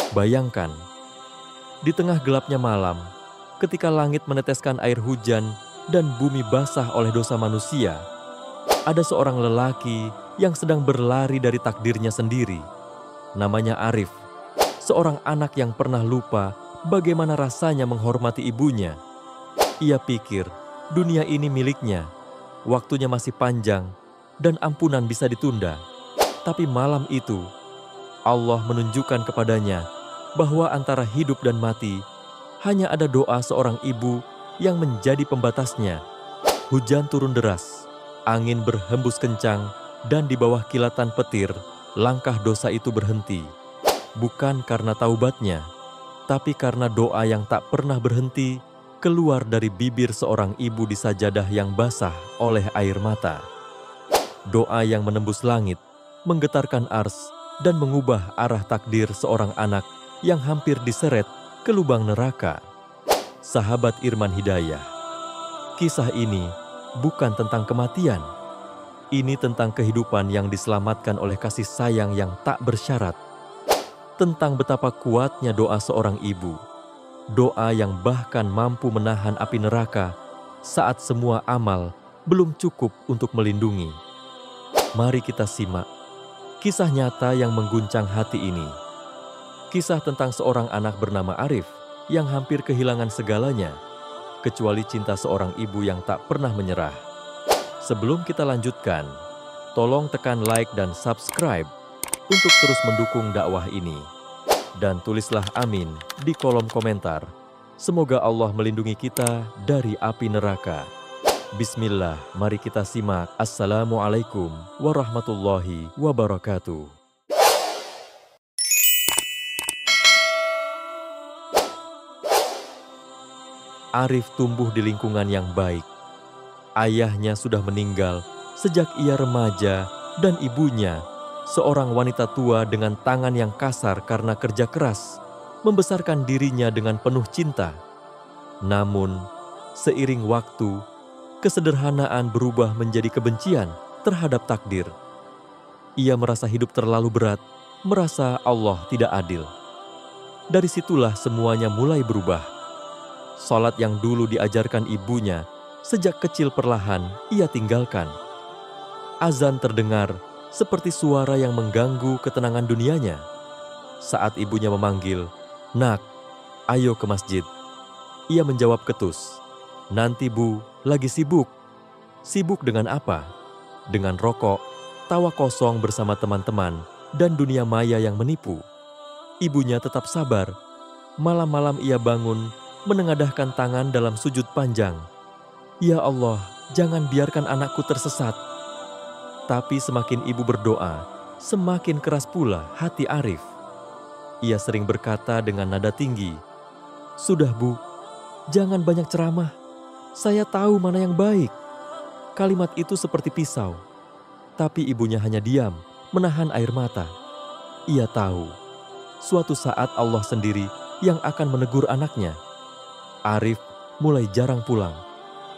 Bayangkan, di tengah gelapnya malam, ketika langit meneteskan air hujan dan bumi basah oleh dosa manusia, ada seorang lelaki yang sedang berlari dari takdirnya sendiri. Namanya Arif, seorang anak yang pernah lupa bagaimana rasanya menghormati ibunya. Ia pikir dunia ini miliknya, waktunya masih panjang, dan ampunan bisa ditunda. Tapi malam itu, Allah menunjukkan kepadanya bahwa antara hidup dan mati hanya ada doa seorang ibu yang menjadi pembatasnya. Hujan turun deras, angin berhembus kencang, dan di bawah kilatan petir, langkah dosa itu berhenti. Bukan karena taubatnya, tapi karena doa yang tak pernah berhenti keluar dari bibir seorang ibu di sajadah yang basah oleh air mata. Doa yang menembus langit, menggetarkan ars, dan mengubah arah takdir seorang anak yang hampir diseret ke lubang neraka. Sahabat Irman Hidayah, kisah ini bukan tentang kematian. Ini tentang kehidupan yang diselamatkan oleh kasih sayang yang tak bersyarat. Tentang betapa kuatnya doa seorang ibu. Doa yang bahkan mampu menahan api neraka saat semua amal belum cukup untuk melindungi. Mari kita simak kisah nyata yang mengguncang hati ini. Kisah tentang seorang anak bernama Arif yang hampir kehilangan segalanya, kecuali cinta seorang ibu yang tak pernah menyerah. Sebelum kita lanjutkan, tolong tekan like dan subscribe untuk terus mendukung dakwah ini. Dan tulislah amin di kolom komentar. Semoga Allah melindungi kita dari api neraka. Bismillah, mari kita simak. Assalamualaikum warahmatullahi wabarakatuh. Arif tumbuh di lingkungan yang baik. Ayahnya sudah meninggal sejak ia remaja dan ibunya, seorang wanita tua dengan tangan yang kasar karena kerja keras, membesarkan dirinya dengan penuh cinta. Namun, seiring waktu, kesederhanaan berubah menjadi kebencian terhadap takdir. Ia merasa hidup terlalu berat, merasa Allah tidak adil. Dari situlah semuanya mulai berubah. Salat yang dulu diajarkan ibunya, sejak kecil perlahan ia tinggalkan. Azan terdengar seperti suara yang mengganggu ketenangan dunianya. Saat ibunya memanggil, "Nak, ayo ke masjid." Ia menjawab ketus, "Nanti Bu, lagi sibuk." Sibuk dengan apa? Dengan rokok, tawa kosong bersama teman-teman, dan dunia maya yang menipu. Ibunya tetap sabar. Malam-malam ia bangun, menengadahkan tangan dalam sujud panjang. "Ya Allah, jangan biarkan anakku tersesat." Tapi semakin ibu berdoa, semakin keras pula hati Arif. Ia sering berkata dengan nada tinggi, "Sudah Bu, jangan banyak ceramah. Saya tahu mana yang baik." Kalimat itu seperti pisau. Tapi ibunya hanya diam, menahan air mata. Ia tahu, suatu saat Allah sendiri yang akan menegur anaknya. Arif mulai jarang pulang.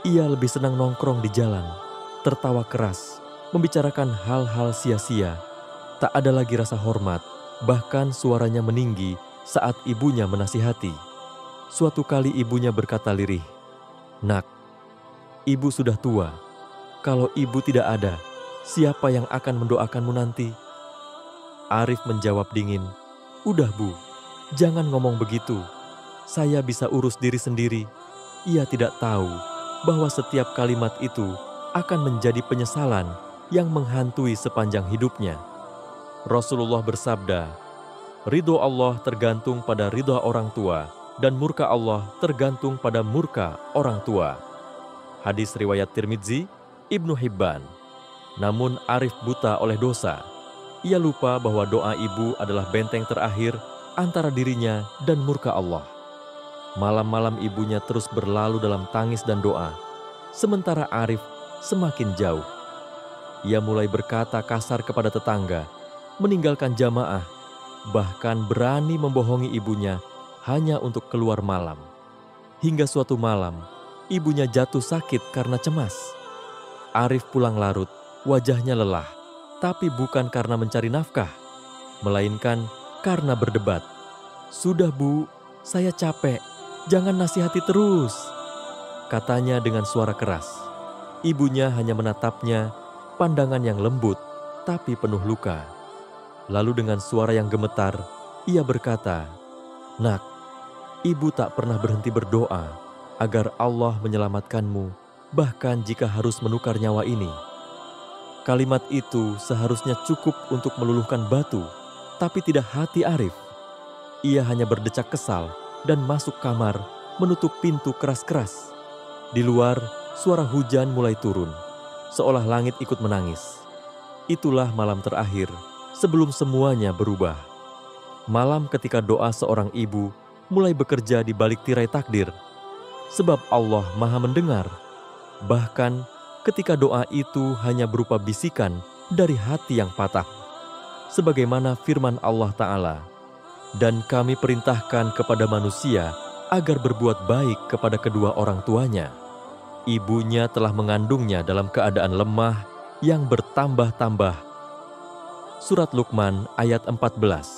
Ia lebih senang nongkrong di jalan, tertawa keras, membicarakan hal-hal sia-sia. Tak ada lagi rasa hormat, bahkan suaranya meninggi saat ibunya menasihati. Suatu kali ibunya berkata lirih, "Nak, ibu sudah tua. Kalau ibu tidak ada, siapa yang akan mendoakanmu nanti?" Arif menjawab dingin, "Udah Bu, jangan ngomong begitu. Saya bisa urus diri sendiri." Ia tidak tahu bahwa setiap kalimat itu akan menjadi penyesalan yang menghantui sepanjang hidupnya. Rasulullah bersabda, "Ridho Allah tergantung pada ridho orang tua, dan murka Allah tergantung pada murka orang tua." Hadis riwayat Tirmidzi, Ibnu Hibban. Namun Arif buta oleh dosa. Ia lupa bahwa doa ibu adalah benteng terakhir antara dirinya dan murka Allah. Malam-malam ibunya terus berlalu dalam tangis dan doa, sementara Arif semakin jauh. Ia mulai berkata kasar kepada tetangga, meninggalkan jamaah, bahkan berani membohongi ibunya hanya untuk keluar malam. Hingga suatu malam, ibunya jatuh sakit karena cemas. Arif pulang larut, wajahnya lelah, tapi bukan karena mencari nafkah, melainkan karena berdebat. "Sudah Bu, saya capek, jangan nasihati terus," katanya dengan suara keras. Ibunya hanya menatapnya, pandangan yang lembut tapi penuh luka. Lalu dengan suara yang gemetar, ia berkata, "Nak, ibu tak pernah berhenti berdoa agar Allah menyelamatkanmu, bahkan jika harus menukar nyawa ini." Kalimat itu seharusnya cukup untuk meluluhkan batu, tapi tidak hati Arif. Ia hanya berdecak kesal dan masuk kamar, menutup pintu keras-keras. Di luar, suara hujan mulai turun, seolah langit ikut menangis. Itulah malam terakhir sebelum semuanya berubah. Malam ketika doa seorang ibu mulai bekerja di balik tirai takdir, sebab Allah Maha mendengar. Bahkan ketika doa itu hanya berupa bisikan dari hati yang patah. Sebagaimana firman Allah Ta'ala, "Dan kami perintahkan kepada manusia agar berbuat baik kepada kedua orang tuanya." Ibunya telah mengandungnya dalam keadaan lemah yang bertambah-tambah. Surat Luqman ayat 14.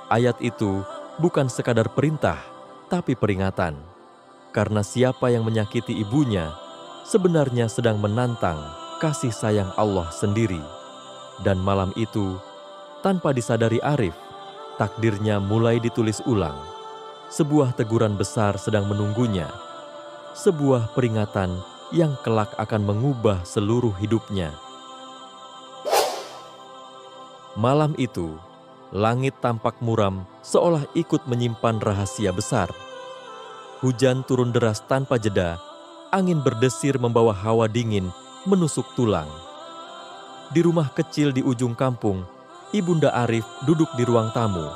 Ayat itu bukan sekadar perintah, tapi peringatan. Karena siapa yang menyakiti ibunya, sebenarnya sedang menantang kasih sayang Allah sendiri. Dan malam itu, tanpa disadari Arif, takdirnya mulai ditulis ulang. Sebuah teguran besar sedang menunggunya. Sebuah peringatan yang kelak akan mengubah seluruh hidupnya. Malam itu, langit tampak muram seolah ikut menyimpan rahasia besar. Hujan turun deras tanpa jeda, angin berdesir membawa hawa dingin menusuk tulang. Di rumah kecil di ujung kampung, Ibunda Arif duduk di ruang tamu,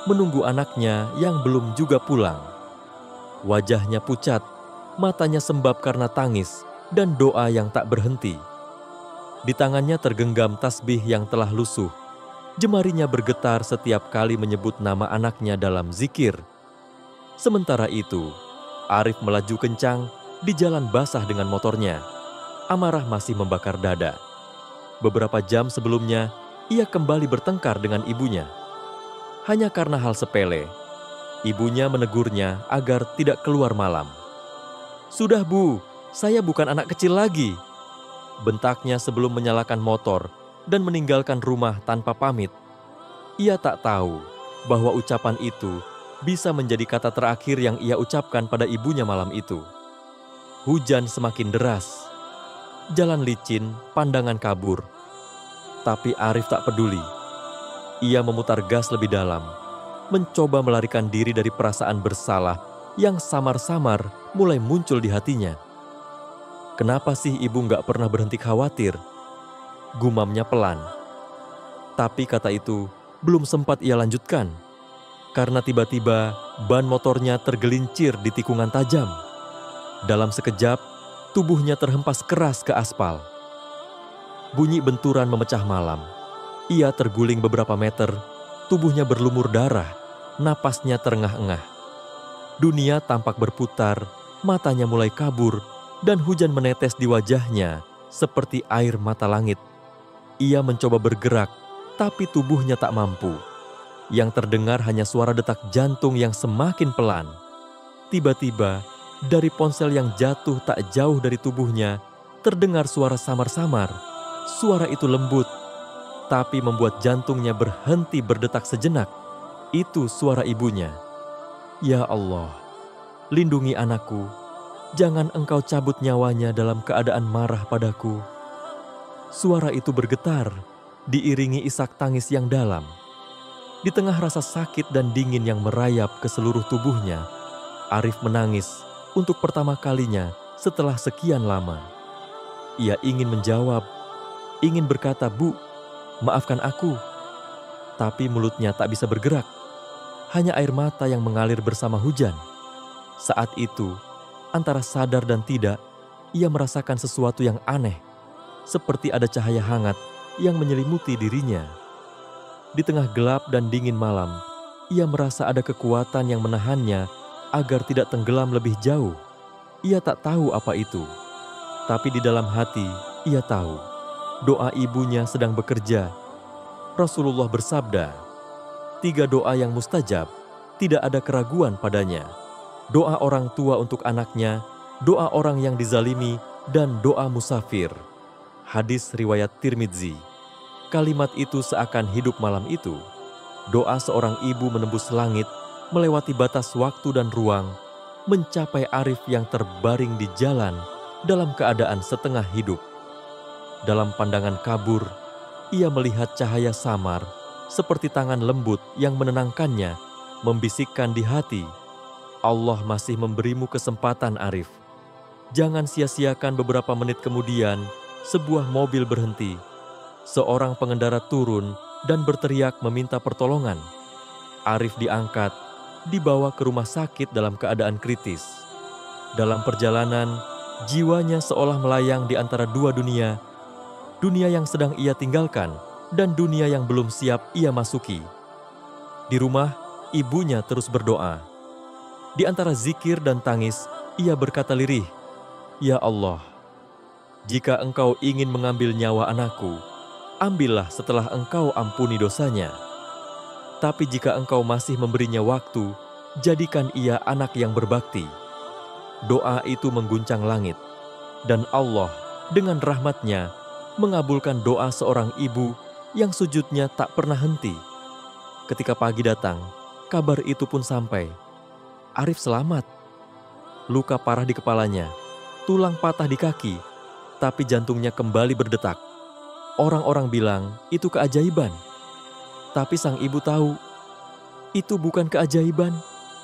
menunggu anaknya yang belum juga pulang. Wajahnya pucat, matanya sembab karena tangis dan doa yang tak berhenti. Di tangannya tergenggam tasbih yang telah lusuh. Jemarinya bergetar setiap kali menyebut nama anaknya dalam zikir. Sementara itu, Arif melaju kencang di jalan basah dengan motornya. Amarah masih membakar dada. Beberapa jam sebelumnya, ia kembali bertengkar dengan ibunya. Hanya karena hal sepele, ibunya menegurnya agar tidak keluar malam. "Sudah Bu, saya bukan anak kecil lagi," bentaknya sebelum menyalakan motor dan meninggalkan rumah tanpa pamit. Ia tak tahu bahwa ucapan itu bisa menjadi kata terakhir yang ia ucapkan pada ibunya malam itu. Hujan semakin deras, jalan licin, pandangan kabur. Tapi Arif tak peduli. Ia memutar gas lebih dalam, mencoba melarikan diri dari perasaan bersalah yang samar-samar mulai muncul di hatinya. "Kenapa sih ibu nggak pernah berhenti khawatir?" gumamnya pelan. Tapi kata itu belum sempat ia lanjutkan, karena tiba-tiba ban motornya tergelincir di tikungan tajam. Dalam sekejap, tubuhnya terhempas keras ke aspal. Bunyi benturan memecah malam. Ia terguling beberapa meter, tubuhnya berlumur darah, napasnya terengah-engah. Dunia tampak berputar, matanya mulai kabur, dan hujan menetes di wajahnya seperti air mata langit. Ia mencoba bergerak, tapi tubuhnya tak mampu. Yang terdengar hanya suara detak jantung yang semakin pelan. Tiba-tiba, dari ponsel yang jatuh tak jauh dari tubuhnya, terdengar suara samar-samar. Suara itu lembut, tapi membuat jantungnya berhenti berdetak sejenak. Itu suara ibunya. "Ya Allah, lindungi anakku. Jangan Engkau cabut nyawanya dalam keadaan marah padaku." Suara itu bergetar, diiringi isak tangis yang dalam. Di tengah rasa sakit dan dingin yang merayap ke seluruh tubuhnya, Arif menangis untuk pertama kalinya setelah sekian lama. Ia ingin menjawab, ingin berkata, "Bu, maafkan aku." Tapi mulutnya tak bisa bergerak. Hanya air mata yang mengalir bersama hujan. Saat itu, antara sadar dan tidak, ia merasakan sesuatu yang aneh. Seperti ada cahaya hangat yang menyelimuti dirinya. Di tengah gelap dan dingin malam, ia merasa ada kekuatan yang menahannya agar tidak tenggelam lebih jauh. Ia tak tahu apa itu. Tapi di dalam hati, ia tahu doa ibunya sedang bekerja. Rasulullah bersabda, 3 doa yang mustajab tidak ada keraguan padanya. Doa orang tua untuk anaknya, doa orang yang dizalimi, dan doa musafir. Hadis riwayat Tirmidzi. Kalimat itu seakan hidup malam itu. Doa seorang ibu menembus langit, melewati batas waktu dan ruang, mencapai Arif yang terbaring di jalan dalam keadaan setengah hidup. Dalam pandangan kabur, ia melihat cahaya samar, seperti tangan lembut yang menenangkannya, membisikkan di hati, Allah masih memberimu kesempatan, Arif. Jangan sia-siakan. Beberapa menit kemudian, sebuah mobil berhenti. Seorang pengendara turun dan berteriak meminta pertolongan. Arif diangkat, dibawa ke rumah sakit dalam keadaan kritis. Dalam perjalanan, jiwanya seolah melayang di antara dua dunia, dunia yang sedang ia tinggalkan dan dunia yang belum siap ia masuki. Di rumah, ibunya terus berdoa. Di antara zikir dan tangis, ia berkata lirih, "Ya Allah, jika Engkau ingin mengambil nyawa anakku, ambillah setelah Engkau ampuni dosanya. Tapi jika Engkau masih memberinya waktu, jadikan ia anak yang berbakti." Doa itu mengguncang langit, dan Allah dengan rahmat-Nya mengabulkan doa seorang ibu yang sujudnya tak pernah henti. Ketika pagi datang, kabar itu pun sampai. Arif selamat. Luka parah di kepalanya, tulang patah di kaki, tapi jantungnya kembali berdetak. Orang-orang bilang itu keajaiban. Tapi sang ibu tahu, itu bukan keajaiban.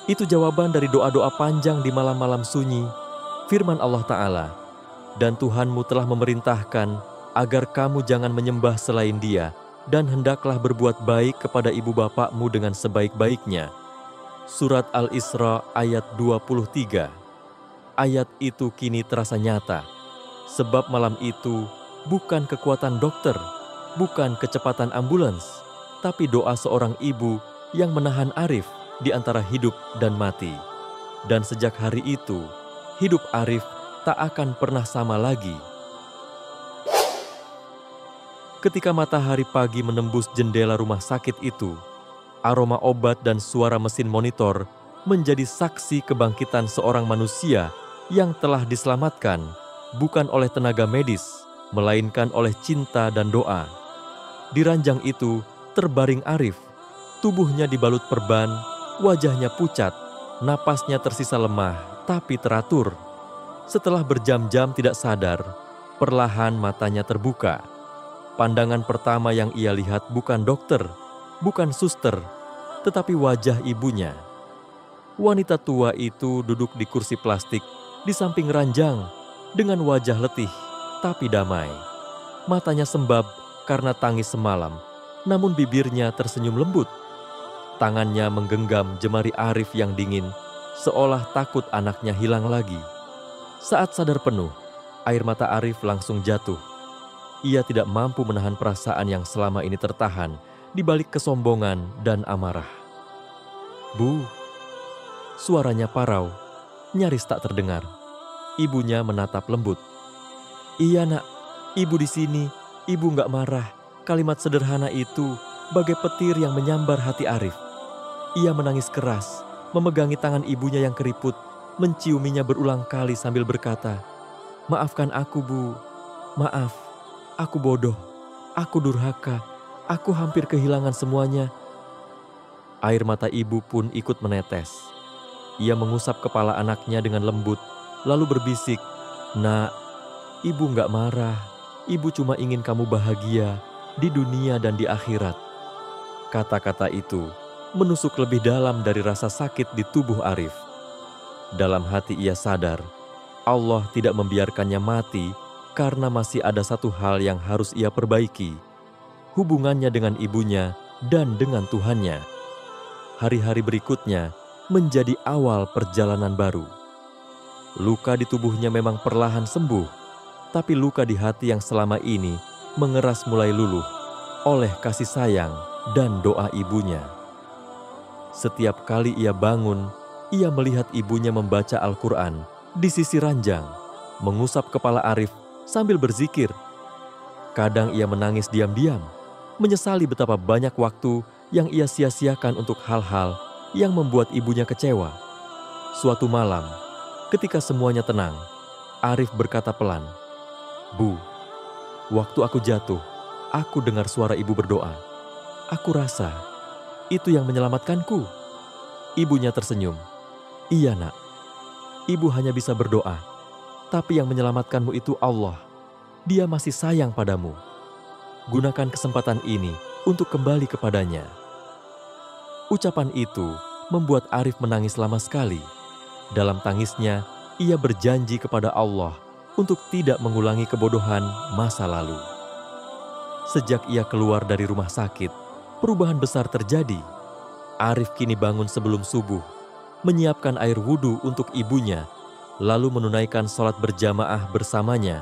Itu jawaban dari doa-doa panjang di malam-malam sunyi. Firman Allah Ta'ala, "Dan Tuhanmu telah memerintahkan agar kamu jangan menyembah selain Dia, dan hendaklah berbuat baik kepada ibu bapakmu dengan sebaik-baiknya." Surat Al-Isra ayat 23. Ayat itu kini terasa nyata, sebab malam itu bukan kekuatan dokter, bukan kecepatan ambulans, tapi doa seorang ibu yang menahan Arif di antara hidup dan mati. Dan sejak hari itu, hidup Arif tak akan pernah sama lagi. Ketika matahari pagi menembus jendela rumah sakit itu, aroma obat dan suara mesin monitor menjadi saksi kebangkitan seorang manusia yang telah diselamatkan bukan oleh tenaga medis, melainkan oleh cinta dan doa. Di ranjang itu terbaring Arif, tubuhnya dibalut perban, wajahnya pucat, napasnya tersisa lemah tapi teratur. Setelah berjam-jam tidak sadar, perlahan matanya terbuka. Pandangan pertama yang ia lihat bukan dokter, bukan suster, tetapi wajah ibunya. Wanita tua itu duduk di kursi plastik di samping ranjang dengan wajah letih tapi damai. Matanya sembab karena tangis semalam, namun bibirnya tersenyum lembut. Tangannya menggenggam jemari Arif yang dingin, seolah takut anaknya hilang lagi. Saat sadar penuh, air mata Arif langsung jatuh. Ia tidak mampu menahan perasaan yang selama ini tertahan di balik kesombongan dan amarah. "Bu," suaranya parau, nyaris tak terdengar. Ibunya menatap lembut. "Iya nak, ibu di sini, ibu nggak marah." Kalimat sederhana itu bagai petir yang menyambar hati Arif. Ia menangis keras, memegangi tangan ibunya yang keriput, menciuminya berulang kali sambil berkata, "Maafkan aku, Bu. Maaf. Aku bodoh, aku durhaka, aku hampir kehilangan semuanya." Air mata ibu pun ikut menetes. Ia mengusap kepala anaknya dengan lembut, lalu berbisik, "Nak, ibu nggak marah. Ibu cuma ingin kamu bahagia di dunia dan di akhirat." Kata-kata itu menusuk lebih dalam dari rasa sakit di tubuh Arif. Dalam hati ia sadar, Allah tidak membiarkannya mati karena masih ada satu hal yang harus ia perbaiki, hubungannya dengan ibunya dan dengan Tuhannya. Hari-hari berikutnya menjadi awal perjalanan baru. Luka di tubuhnya memang perlahan sembuh, tapi luka di hati yang selama ini mengeras mulai luluh oleh kasih sayang dan doa ibunya. Setiap kali ia bangun, ia melihat ibunya membaca Al-Quran di sisi ranjang, mengusap kepala Arif sambil berzikir. Kadang ia menangis diam-diam, menyesali betapa banyak waktu yang ia sia-siakan untuk hal-hal yang membuat ibunya kecewa. Suatu malam, ketika semuanya tenang, Arif berkata pelan, "Bu, waktu aku jatuh, aku dengar suara ibu berdoa. Aku rasa itu yang menyelamatkanku." Ibunya tersenyum. "Iya nak, ibu hanya bisa berdoa, tapi yang menyelamatkanmu itu Allah. Dia masih sayang padamu. Gunakan kesempatan ini untuk kembali kepadanya." Ucapan itu membuat Arif menangis lama sekali. Dalam tangisnya, ia berjanji kepada Allah untuk tidak mengulangi kebodohan masa lalu. Sejak ia keluar dari rumah sakit, perubahan besar terjadi. Arif kini bangun sebelum subuh, menyiapkan air wudhu untuk ibunya, lalu menunaikan sholat berjamaah bersamanya.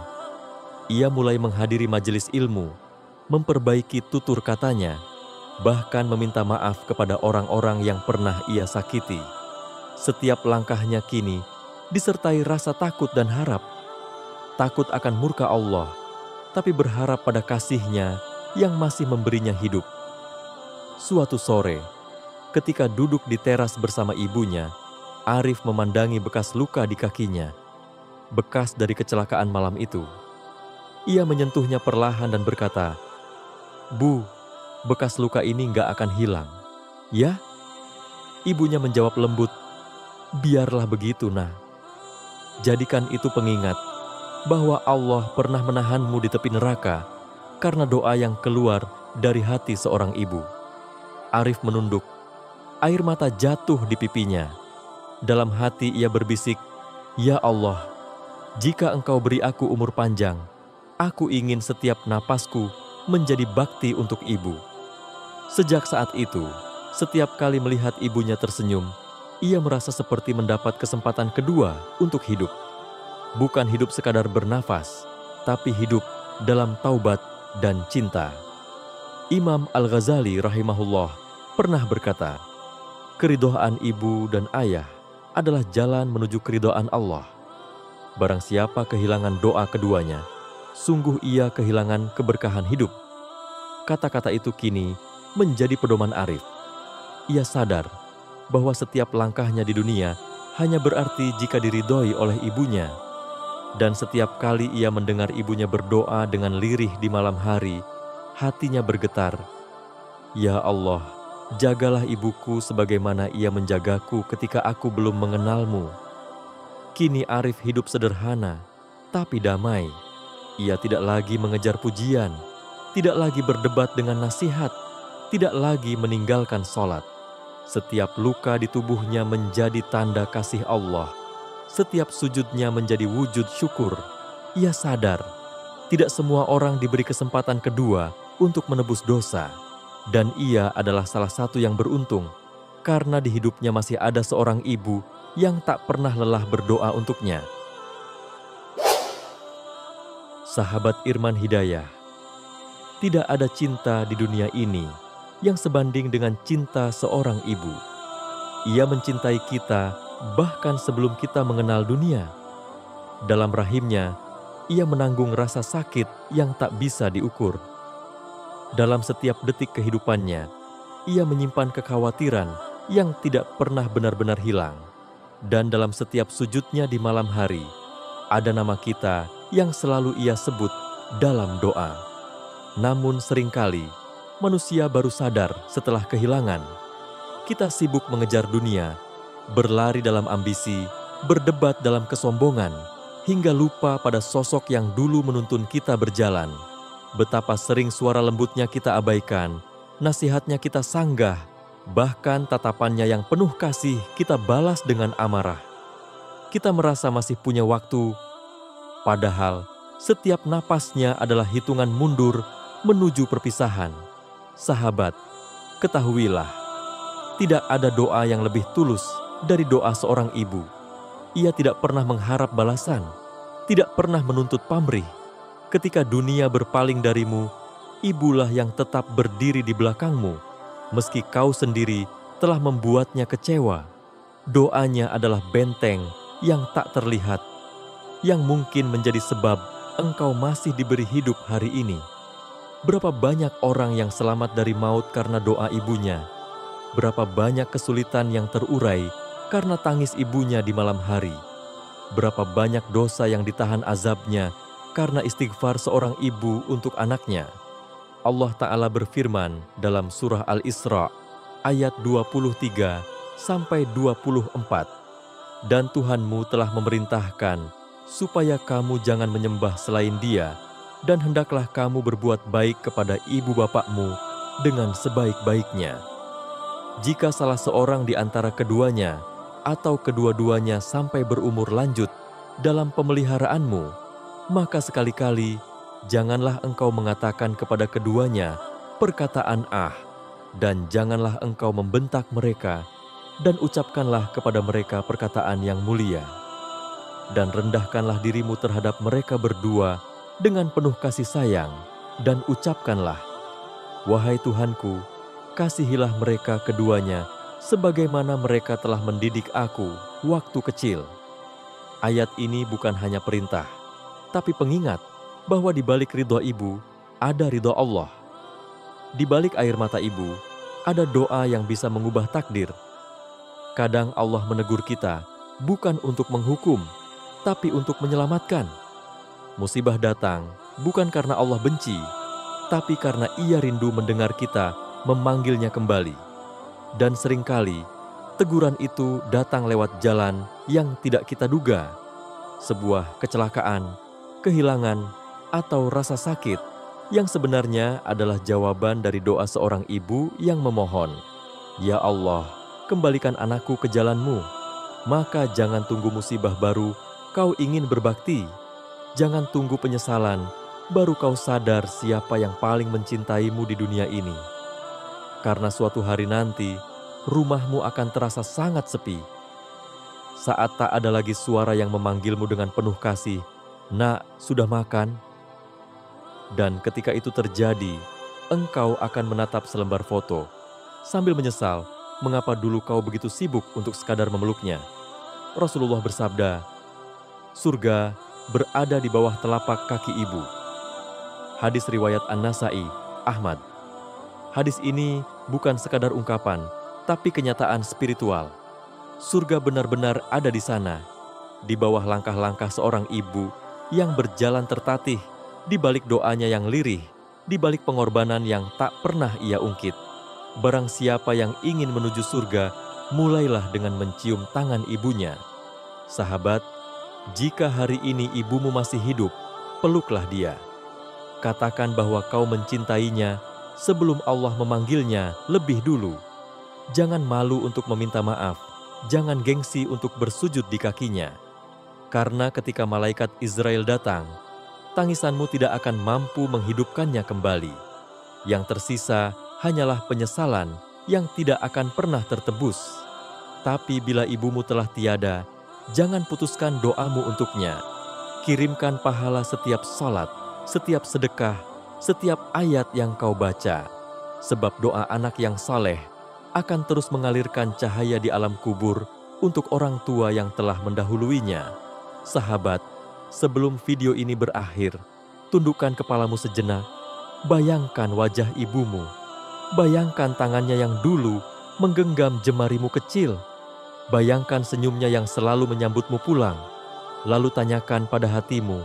Ia mulai menghadiri majelis ilmu, memperbaiki tutur katanya, bahkan meminta maaf kepada orang-orang yang pernah ia sakiti. Setiap langkahnya kini disertai rasa takut dan harap. Takut akan murka Allah, tapi berharap pada kasih-Nya yang masih memberinya hidup. Suatu sore, ketika duduk di teras bersama ibunya, Arif memandangi bekas luka di kakinya, bekas dari kecelakaan malam itu. Ia menyentuhnya perlahan dan berkata, "Bu, bekas luka ini nggak akan hilang, ya?" Ibunya menjawab lembut, "Biarlah begitu, Nah. Jadikan itu pengingat bahwa Allah pernah menahanmu di tepi neraka karena doa yang keluar dari hati seorang ibu." Arif menunduk, air mata jatuh di pipinya. Dalam hati ia berbisik, "Ya Allah, jika Engkau beri aku umur panjang, aku ingin setiap napasku menjadi bakti untuk ibu." Sejak saat itu, setiap kali melihat ibunya tersenyum, ia merasa seperti mendapat kesempatan kedua untuk hidup. Bukan hidup sekadar bernafas, tapi hidup dalam taubat dan cinta. Imam Al-Ghazali rahimahullah pernah berkata, "Keridhaan ibu dan ayah adalah jalan menuju keridhaan Allah. Barang siapa kehilangan doa keduanya, sungguh ia kehilangan keberkahan hidup." Kata-kata itu kini menjadi pedoman Arif. Ia sadar bahwa setiap langkahnya di dunia hanya berarti jika diridhoi oleh ibunya. Dan setiap kali ia mendengar ibunya berdoa dengan lirih di malam hari, hatinya bergetar. "Ya Allah, jagalah ibuku sebagaimana ia menjagaku ketika aku belum mengenalmu." Kini Arif hidup sederhana, tapi damai. Ia tidak lagi mengejar pujian, tidak lagi berdebat dengan nasihat, tidak lagi meninggalkan sholat. Setiap luka di tubuhnya menjadi tanda kasih Allah. Setiap sujudnya menjadi wujud syukur. Ia sadar, tidak semua orang diberi kesempatan kedua untuk menebus dosa. Dan ia adalah salah satu yang beruntung, karena di hidupnya masih ada seorang ibu yang tak pernah lelah berdoa untuknya. Sahabat Irman Hidayah, tidak ada cinta di dunia ini yang sebanding dengan cinta seorang ibu. Ia mencintai kita bahkan sebelum kita mengenal dunia. Dalam rahimnya, ia menanggung rasa sakit yang tak bisa diukur. Dalam setiap detik kehidupannya, ia menyimpan kekhawatiran yang tidak pernah benar-benar hilang. Dan dalam setiap sujudnya di malam hari, ada nama kita yang selalu ia sebut dalam doa. Namun seringkali, manusia baru sadar setelah kehilangan. Kita sibuk mengejar dunia, berlari dalam ambisi, berdebat dalam kesombongan, hingga lupa pada sosok yang dulu menuntun kita berjalan. Betapa sering suara lembutnya kita abaikan, nasihatnya kita sanggah, bahkan tatapannya yang penuh kasih kita balas dengan amarah. Kita merasa masih punya waktu, padahal setiap napasnya adalah hitungan mundur menuju perpisahan. Sahabat, ketahuilah, tidak ada doa yang lebih tulus dari doa seorang ibu. Ia tidak pernah mengharap balasan, tidak pernah menuntut pamrih. Ketika dunia berpaling darimu, ibulah yang tetap berdiri di belakangmu, meski kau sendiri telah membuatnya kecewa. Doanya adalah benteng yang tak terlihat, yang mungkin menjadi sebab engkau masih diberi hidup hari ini. Berapa banyak orang yang selamat dari maut karena doa ibunya. Berapa banyak kesulitan yang terurai karena tangis ibunya di malam hari. Berapa banyak dosa yang ditahan azabnya karena istighfar seorang ibu untuk anaknya. Allah Ta'ala berfirman dalam surah Al-Isra ayat 23-24. Dan Tuhanmu telah memerintahkan supaya kamu jangan menyembah selain Dia, dan hendaklah kamu berbuat baik kepada ibu bapakmu dengan sebaik-baiknya. Jika salah seorang di antara keduanya atau kedua-duanya sampai berumur lanjut dalam pemeliharaanmu, maka sekali-kali janganlah engkau mengatakan kepada keduanya perkataan "ah", dan janganlah engkau membentak mereka, dan ucapkanlah kepada mereka perkataan yang mulia. Dan rendahkanlah dirimu terhadap mereka berdua dengan penuh kasih sayang, dan ucapkanlah, "Wahai Tuhanku, kasihilah mereka keduanya sebagaimana mereka telah mendidik aku waktu kecil." Ayat ini bukan hanya perintah, tapi pengingat bahwa di balik ridha ibu ada ridha Allah. Di balik air mata ibu ada doa yang bisa mengubah takdir. Kadang Allah menegur kita bukan untuk menghukum, tapi untuk menyelamatkan. Musibah datang bukan karena Allah benci, tapi karena Ia rindu mendengar kita memanggilnya kembali. Dan seringkali teguran itu datang lewat jalan yang tidak kita duga. Sebuah kecelakaan, kehilangan, atau rasa sakit yang sebenarnya adalah jawaban dari doa seorang ibu yang memohon, "Ya Allah, kembalikan anakku ke jalan-Mu." Maka jangan tunggu musibah baru kau ingin berbakti. Jangan tunggu penyesalan baru kau sadar siapa yang paling mencintaimu di dunia ini. Karena suatu hari nanti, rumahmu akan terasa sangat sepi. Saat tak ada lagi suara yang memanggilmu dengan penuh kasih, "Nak, sudah makan?" Dan ketika itu terjadi, engkau akan menatap selembar foto, sambil menyesal mengapa dulu kau begitu sibuk untuk sekadar memeluknya. Rasulullah bersabda, "Surga berada di bawah telapak kaki ibu." Hadis riwayat An-Nasai, Ahmad. Hadis ini bukan sekadar ungkapan, tapi kenyataan spiritual. Surga benar-benar ada di sana, di bawah langkah-langkah seorang ibu yang berjalan tertatih, di balik doanya yang lirih, di balik pengorbanan yang tak pernah ia ungkit. Barang siapa yang ingin menuju surga, mulailah dengan mencium tangan ibunya. Sahabat, jika hari ini ibumu masih hidup, peluklah dia. Katakan bahwa kau mencintainya sebelum Allah memanggilnya lebih dulu. Jangan malu untuk meminta maaf, jangan gengsi untuk bersujud di kakinya. Karena ketika malaikat Israel datang, tangisanmu tidak akan mampu menghidupkannya kembali. Yang tersisa hanyalah penyesalan yang tidak akan pernah tertebus. Tapi bila ibumu telah tiada, jangan putuskan doamu untuknya. Kirimkan pahala setiap salat, setiap sedekah, setiap ayat yang kau baca. Sebab doa anak yang saleh akan terus mengalirkan cahaya di alam kubur untuk orang tua yang telah mendahuluinya. Sahabat, sebelum video ini berakhir, tundukkan kepalamu sejenak. Bayangkan wajah ibumu. Bayangkan tangannya yang dulu menggenggam jemarimu kecil. Bayangkan senyumnya yang selalu menyambutmu pulang. Lalu tanyakan pada hatimu,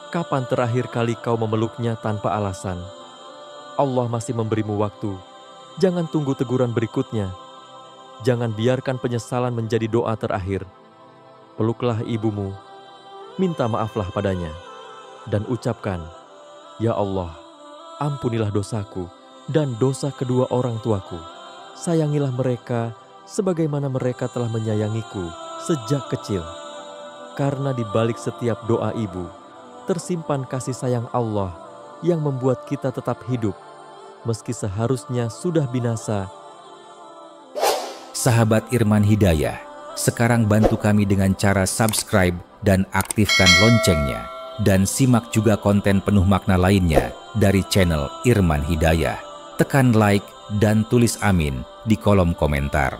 kapan terakhir kali kau memeluknya tanpa alasan? Allah masih memberimu waktu. Jangan tunggu teguran berikutnya. Jangan biarkan penyesalan menjadi doa terakhir. Peluklah ibumu, minta maaflah padanya, dan ucapkan, "Ya Allah, ampunilah dosaku dan dosa kedua orang tuaku. Sayangilah mereka sebagaimana mereka telah menyayangiku sejak kecil." Karena di balik setiap doa ibu, tersimpan kasih sayang Allah yang membuat kita tetap hidup, meski seharusnya sudah binasa. Sahabat Irman Hidayah, sekarang bantu kami dengan cara subscribe dan aktifkan loncengnya. Dan simak juga konten penuh makna lainnya dari channel Irman Hidayah. Tekan like dan tulis amin di kolom komentar.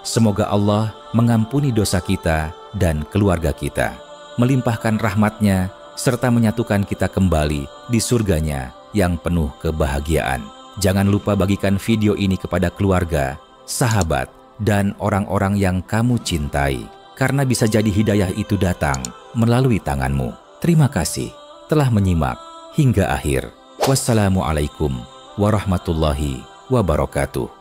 Semoga Allah mengampuni dosa kita dan keluarga kita, melimpahkan rahmat-Nya, serta menyatukan kita kembali di surganya yang penuh kebahagiaan. Jangan lupa bagikan video ini kepada keluarga, sahabat, dan orang-orang yang kamu cintai. Karena bisa jadi hidayah itu datang melalui tanganmu. Terima kasih telah menyimak hingga akhir. Wassalamualaikum warahmatullahi wabarakatuh.